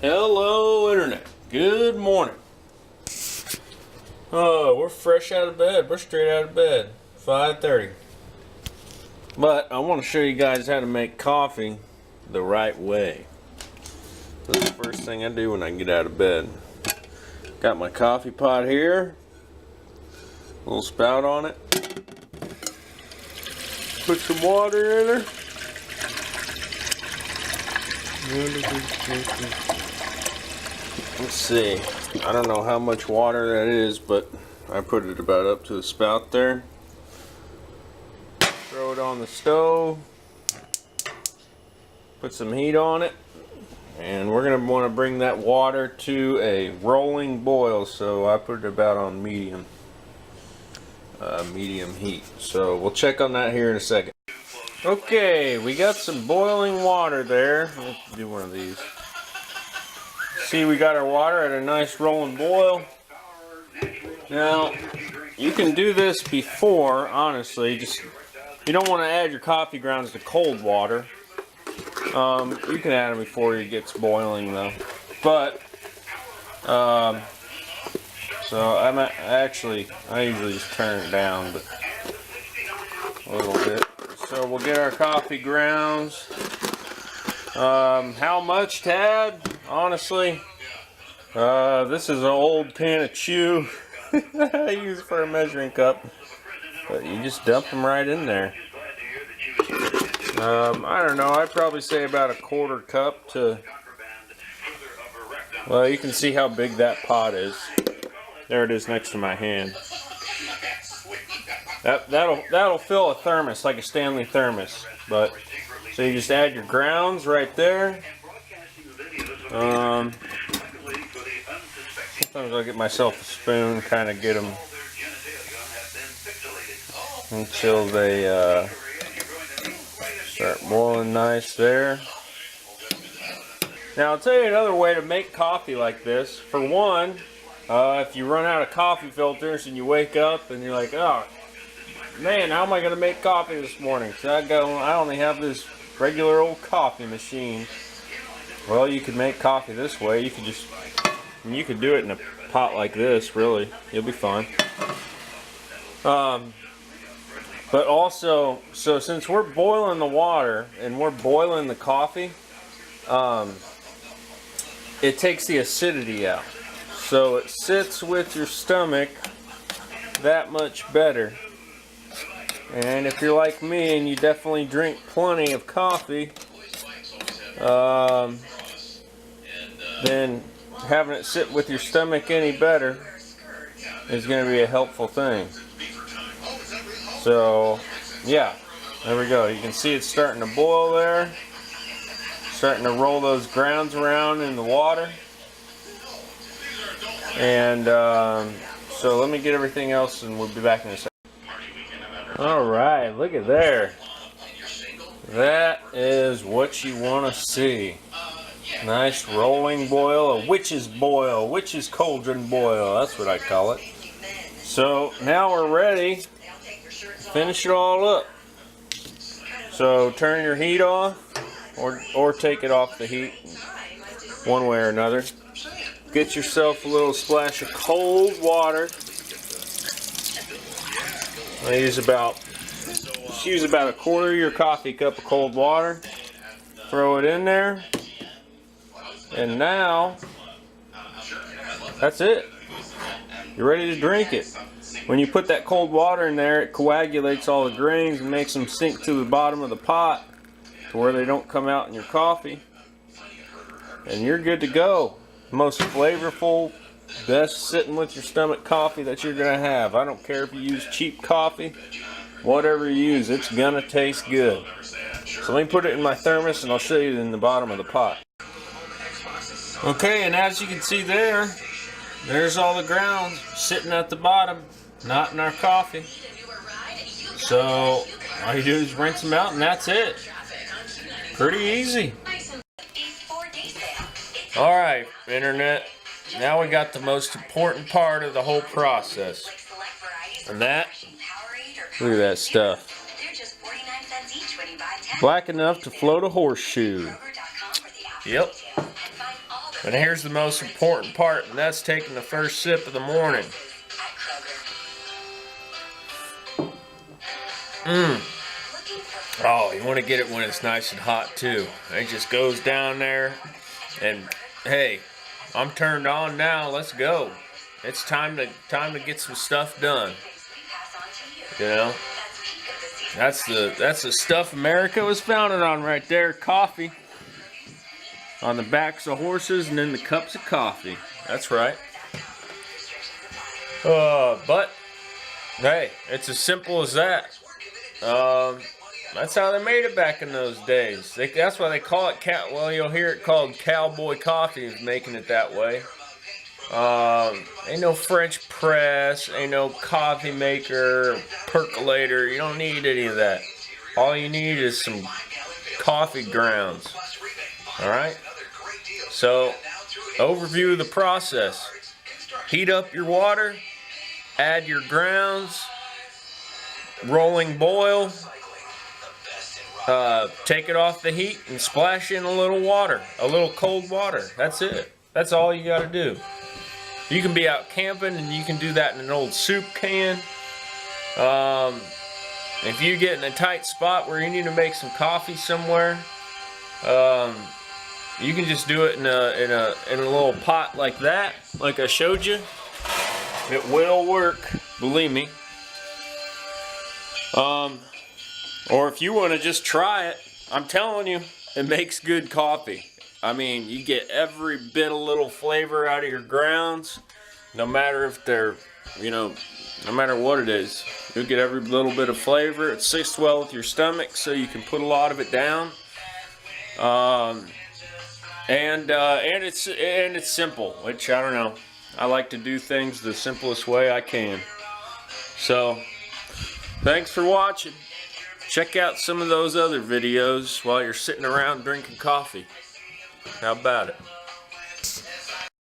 Hello Internet, good morning. Oh, we're fresh out of bed, we're straight out of bed, 5:30. But I want to show you guys how to make coffee the right way. That's the first thing I do when I get out of bed. Got my coffee pot here, little spout on it. Put some water in her. Let's see, I don't know how much water that is, but I put it about up to the spout there. Throw it on the stove, put some heat on it, and we're going to want to bring that water to a rolling boil, so I put it about on medium heat. So we'll check on that here in a second. Okay, we got some boiling water there. Let's do one of these. See, we got our water at a nice rolling boil. Now, you can do this before, honestly. Just, you don't want to add your coffee grounds to cold water. You can add them before it gets boiling, though. But, so I usually just turn it down, but a little bit. So we'll get our coffee grounds. How much, Tad? Honestly, this is an old pan of chew I use for a measuring cup, but you just dump them right in there. I don't know, I'd probably say about a quarter cup to, well, you can see how big that pot is. There it is next to my hand. That'll fill a thermos, like a Stanley thermos. But so you just add your grounds right there. Sometimes I'll get myself a spoon, kind of get them until they start boiling nice there. Now I'll tell you another way to make coffee like this. For one, if you run out of coffee filters and you wake up and you're like, oh man, how am I going to make coffee this morning? So I only have this regular old coffee machine. Well, you could make coffee this way. You could do it in a pot like this, really. You'll be fine. But also, so since we're boiling the water and we're boiling the coffee, it takes the acidity out. So it sits with your stomach that much better. And if you're like me and you definitely drink plenty of coffee, then having it sit with your stomach any better is going to be a helpful thing. So, yeah, there we go. You can see it's starting to boil there. Starting to roll those grounds around in the water. And so let me get everything else and we'll be back in a second. Alright, look at there. That is what you want to see. Nice rolling boil, a witch's boil, witch's cauldron boil, that's what I call it. So now we're ready to finish it all up. So turn your heat off or take it off the heat one way or another. Get yourself a little splash of cold water. I use about a quarter of your coffee cup of cold water. Throw it in there. And now, that's it. You're ready to drink it. When you put that cold water in there, it coagulates all the grains and makes them sink to the bottom of the pot to where they don't come out in your coffee. And you're good to go. Most flavorful, best sitting with your stomach coffee that you're going to have. I don't care if you use cheap coffee. Whatever you use, it's going to taste good. So let me put it in my thermos and I'll show you in the bottom of the pot. Okay, and as you can see there's all the grounds sitting at the bottom, not in our coffee. So all you do is rinse them out and that's it. Pretty easy. Alright, Internet, now we got the most important part of the whole process. And that, look at that stuff. Black enough to float a horseshoe. Yep. But here's the most important part, and that's taking the first sip of the morning. Oh, you want to get it when it's nice and hot too. It just goes down there, and hey, I'm turned on now. Let's go. It's time to get some stuff done. You know, that's the stuff America was founded on right there. Coffee. On the backs of horses and in the cups of coffee. That's right. But hey, it's as simple as that. That's how they made it back in those days. That's why they call it well, you'll hear it called cowboy coffee, is making it that way. Ain't no French press, ain't no coffee maker, percolator. You don't need any of that. All you need is some coffee grounds. Alright? So, overview of the process. Heat up your water, add your grounds, rolling boil, take it off the heat and splash in a little water, a little cold water. That's it. That's all you gotta do. You can be out camping and you can do that in an old soup can. If you get in a tight spot where you need to make some coffee somewhere, you can just do it in a little pot like that, like I showed you. It will work, believe me. Or if you want to just try it, I'm telling you, it makes good coffee. I mean, you get every bit of little flavor out of your grounds, no matter if they're, no matter what it is. You'll get every little bit of flavor. It sits well with your stomach, so you can put a lot of it down. And it's simple, which I don't know. I like to do things the simplest way I can. So, thanks for watching. Check out some of those other videos while you're sitting around drinking coffee. How about it?